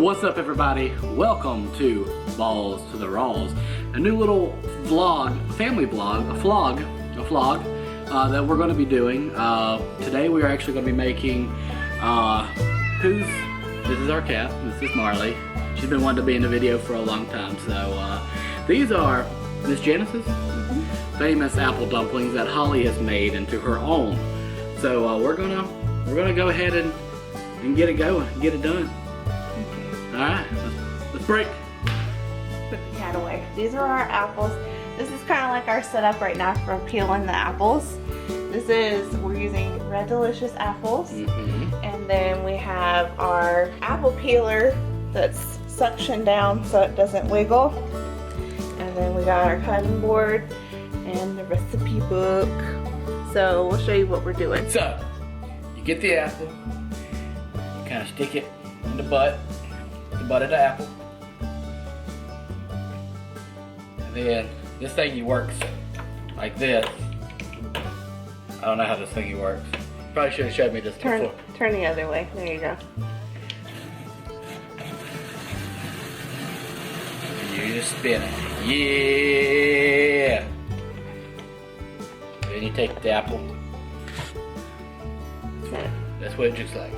What's up, everybody? Welcome to Balls to the Rawls, a new little vlog, family vlog, a vlog that we're going to be doing. Today we are actually going to be making, this is our cat, this is Marley. She's been wanting to be in the video for a long time, so these are Miss Janice's famous apple dumplings that Holly has made into her own. So we're gonna go ahead and get it going, get it done. Alright, let's break. Put the cat away. These are our apples. This is kind of like our setup right now for peeling the apples. We're using Red Delicious apples. And then we have our apple peeler that's suctioned down so it doesn't wiggle. And then we got our cutting board and the recipe book. So we'll show you what we're doing. So, you get the apple, you kind of stick it in the butt of the apple. And then this thingy works like this. I don't know how this thingy works. Probably should have showed me this before. Turn the other way. There you go. You just spin it. Yeah! Then you take the apple. That's what it looks like.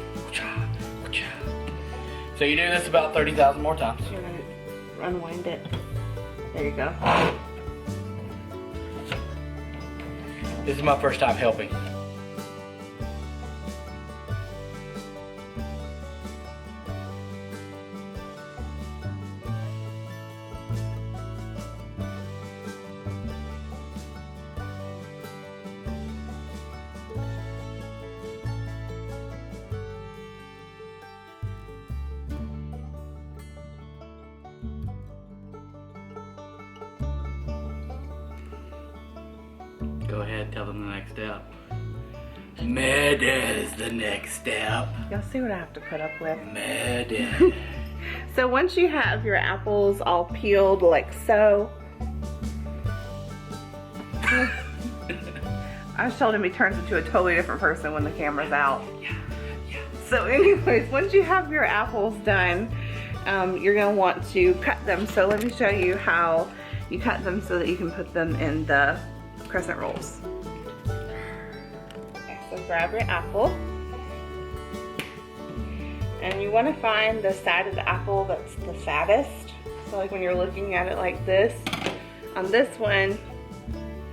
So you do this about 30,000 more times. You're going to unwind it. There you go. This is my first time helping. Go ahead, tell them the next step. Murder is the next step. You'll see what I have to put up with. Murder. So once you have your apples all peeled like so. I was told him he turns into a totally different person when the camera's out. Yeah. So anyways, once you have your apples done, you're going to want to cut them. So let me show you how you cut them so that you can put them in the crescent rolls. Okay, so grab your apple. And you want to find the side of the apple that's the fattest. So like when you're looking at it like this, on this one,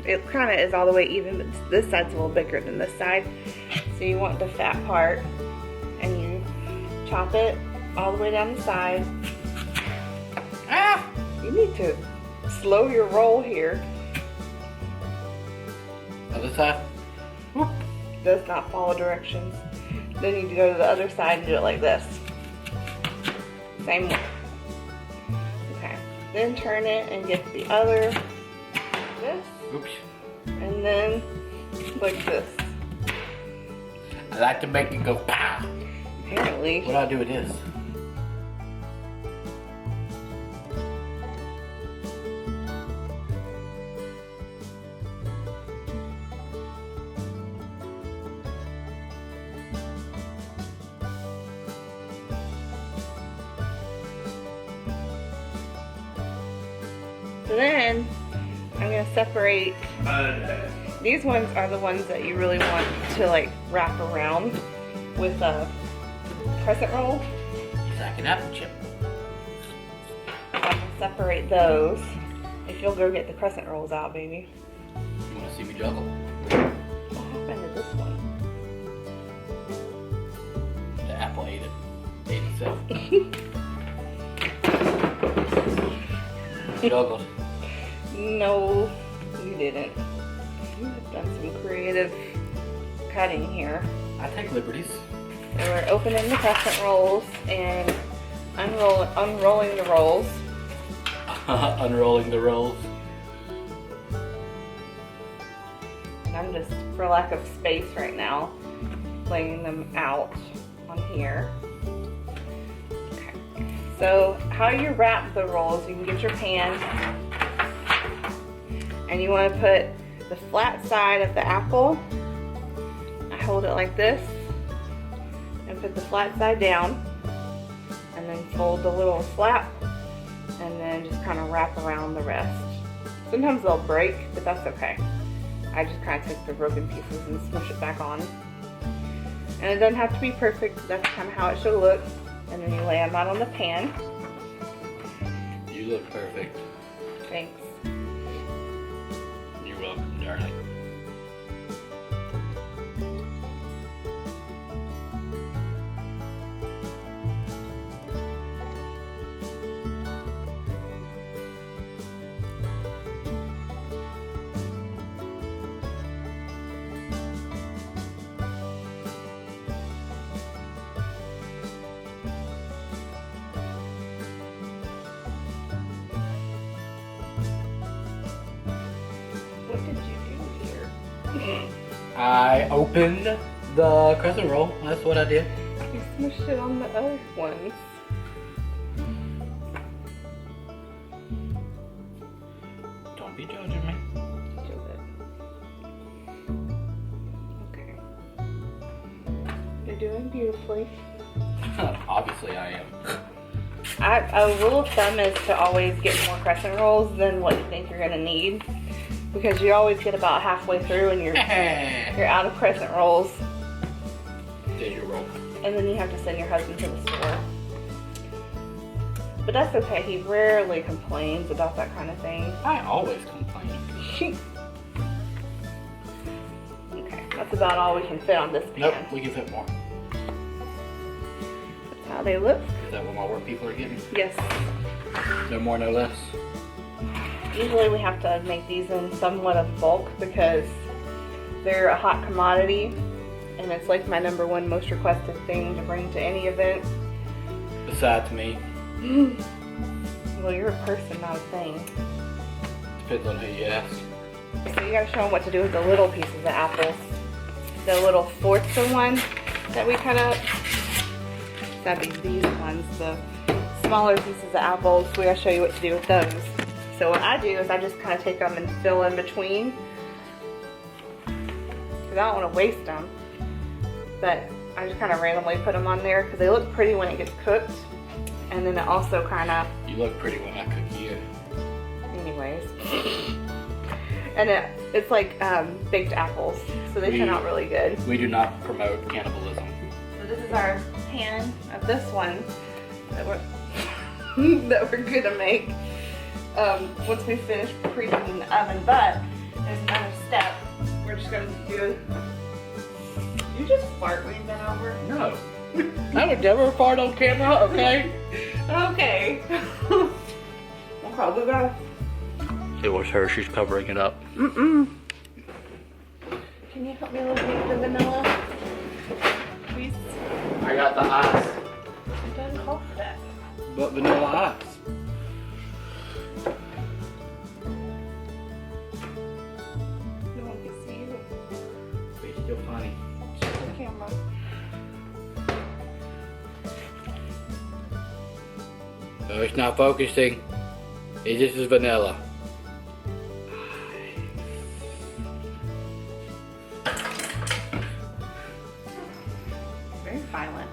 it kind of is all the way even, but this side's a little bigger than this side. So you want the fat part, and you chop it all the way down the side. Ah! You need to slow your roll here. Other side. Whoop. Does not follow directions. Then you go to the other side and do it like this. Same way. Okay. Then turn it and get the other this. Oops. And then like this. I like to make it go pow. Apparently. What do I do with this? So then I'm going to separate. These ones are the ones that you really want to like wrap around with a crescent roll. It's like an apple chip. I'm going to separate those. If you'll go get the crescent rolls out, baby. You want to see me juggle? What happened to this one? The apple ate it. Ate itself. Juggled. No, you didn't. You've done some creative cutting here. I take liberties. And we're opening the crescent rolls and unrolling the rolls. Unrolling the rolls. And I'm just, for lack of space right now, laying them out on here. Okay. So how you wrap the rolls, you can get your pan and you want to put the flat side of the apple. I hold it like this and put the flat side down, and then fold the little flap, and then just kind of wrap around the rest. Sometimes they'll break, but that's okay. I just kind of take the broken pieces and smush it back on. And it doesn't have to be perfect, that's kind of how it should look. And then you lay them out on the pan. You look perfect. Thanks. You're welcome, darling. What did you do here? I opened the crescent roll. That's what I did. You smushed it on the other ones. Don't be judging me. Do it. Okay. You're doing beautifully. Obviously I am. A rule of thumb is to always get more crescent rolls than what you think you're gonna need, because you always get about halfway through and you're out of crescent rolls, Did your roll. and then you have to send your husband to the store. But that's okay. He rarely complains about that kind of thing. I always complain. Okay, that's about all we can fit on this pan. Nope, we can fit more. That's how they look. Is that what my work people are getting? Yes. No more, no less. Usually we have to make these in somewhat of bulk because they're a hot commodity, and it's like my #1 most requested thing to bring to any event. Besides me. Well, you're a person, not a thing. Depends on who you ask. So you gotta show them what to do with the little pieces of apples. The little fourths of one that we cut up. That'd be these ones, the smaller pieces of apples. We gotta show you what to do with those. So what I do is I just kind of take them and fill in between, because I don't want to waste them. But I just kind of randomly put them on there because they look pretty when it gets cooked, and then it also kind of. You look pretty when I cook you. Anyways. And it's like baked apples, so they turn out really good. We do not promote cannibalism. So this is our pan of this one that we're that we're gonna make once we finish preheating the oven. But there's another step. We're just gonna do. You just fart when you bent over. No. I would never fart on camera, okay? Okay. Okay, we got. It was her, she's covering it up. Can you help me locate the vanilla? Please. I got the ice. It doesn't call for that. But vanilla ice. No one can see you. It's still funny. Check the camera. No, it's not focusing. It just is vanilla. Very violent.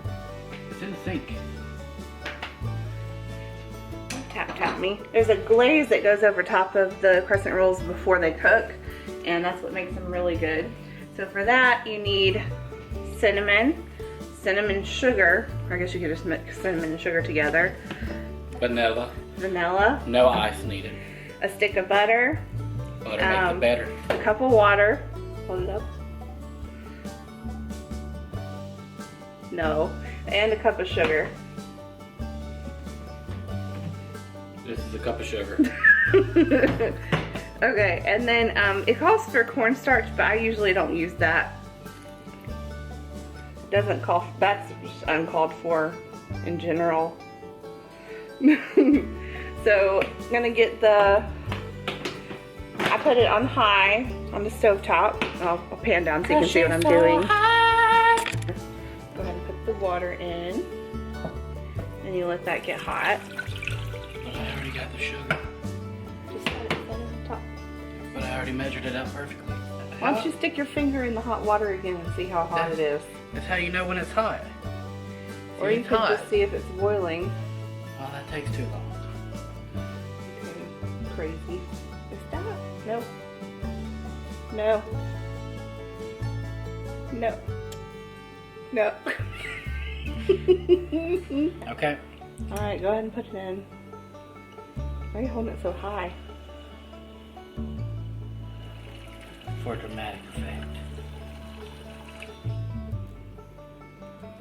It's in the sink. Tap tap me. There's a glaze that goes over top of the crescent rolls before they cook, and that's what makes them really good. So for that you need cinnamon, cinnamon sugar, or I guess you could just mix cinnamon and sugar together, Vanilla. vanilla, No ice needed. a stick of butter, Butter makes it better. a cup of water, hold it up, no, and a cup of sugar. This is a cup of sugar. Okay, and then it calls for cornstarch, but I usually don't use that. Doesn't call, that's just uncalled for in general. So I'm gonna get I put it on high on the stove top. I'll pan down so you can see what I'm doing. Go ahead and put the water in, and you let that get hot. But I already got the sugar. Just let it set on top. But I already measured it out perfectly. Why don't you stick your finger in the hot water again and see how hot it is? That's how you know when it's hot. Or you it's could hot. just see if it's boiling. Well, that takes too long. Okay, crazy. Stop. No. No. No. No. Okay. Alright, go ahead and put it in. Why are you holding it so high? For dramatic effect.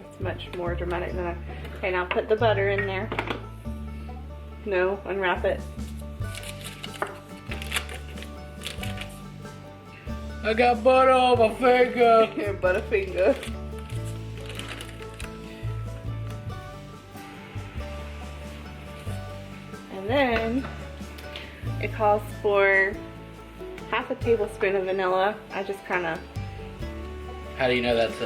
It's much more dramatic than I... Okay, now put the butter in there. No, unwrap it. I got butter on my finger. Butterfinger. And then it calls for half a tablespoon of vanilla. I just kind of... How do you know that's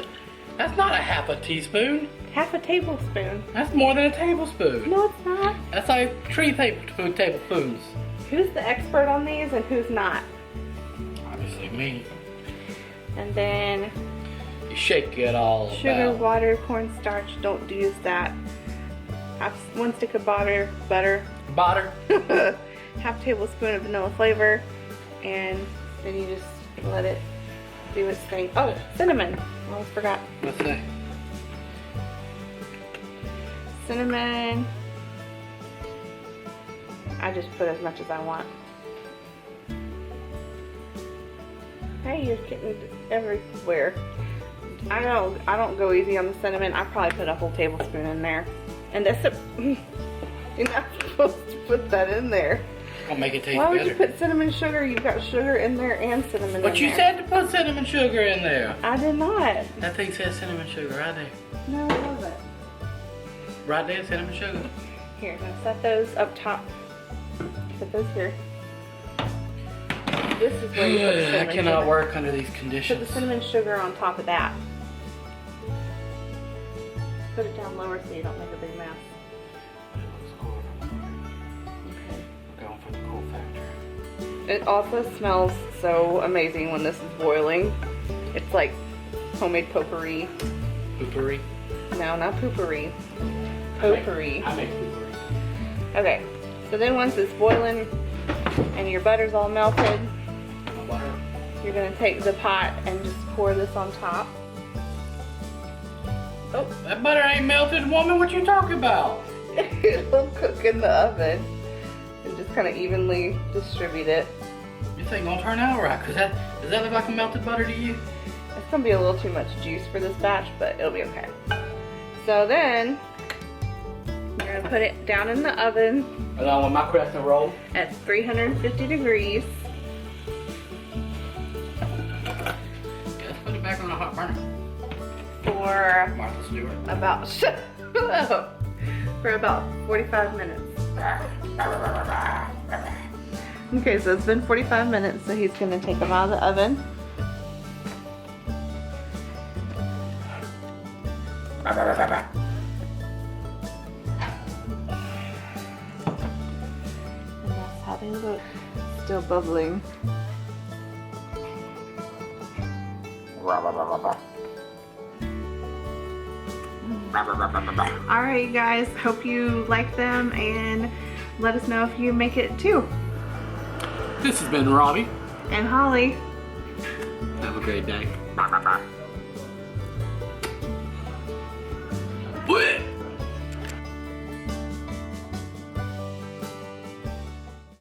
not a half a teaspoon? Half a tablespoon. That's more than a tablespoon. No, it's not. That's like 3 tablespoons. Who's the expert on these and who's not? Obviously me. And then You shake it all sugar, about. water, cornstarch. Don't use that. Half 1 stick of butter, Butter. half tablespoon of vanilla flavor, and then you just let it do its thing. Oh, cinnamon. I almost forgot. What's that? Cinnamon. I just put as much as I want. Hey, you're getting everywhere. I know I don't go easy on the cinnamon. I probably put a whole tablespoon in there. And that's you're not supposed to put that in there. I'll make it taste Why would better. you put cinnamon sugar? You've got sugar in there and cinnamon in there. But you said to put cinnamon sugar in there. I did not. That thing says cinnamon sugar right there. No, it wasn't. Right there, cinnamon sugar. Here, now set those up top. Put those here. This is where you put the I cinnamon cannot sugar. work under these Put conditions. the cinnamon sugar on top of that. Put it down lower so you don't make a big mess. Okay. Going for the cool factor. It also smells so amazing when this is boiling. It's like homemade potpourri. Poopery. No, not potpourri. Potpourri. I make poopery. Okay, so then once it's boiling and your butter's all melted, My butter. you're gonna take the pot and just pour this on top. Oh, that butter ain't melted, woman. What you talking about? It'll cook in the oven and just kind of evenly distribute it. This ain't gonna turn out right. Does that look like a melted butter to you? It's gonna be a little too much juice for this batch, but it'll be okay. So then you're gonna put it down in the oven Along with my crescent roll. at 350 degrees. Let's put it back on a hot burner. For Martha Stewart. about for about 45 minutes. Okay, so it's been 45 minutes, so he's gonna take them out of the oven. And that's how they look. Still bubbling. Alright, you guys, hope you like them and let us know if you make it too. This has been Robbie. And Holly. Have a great day.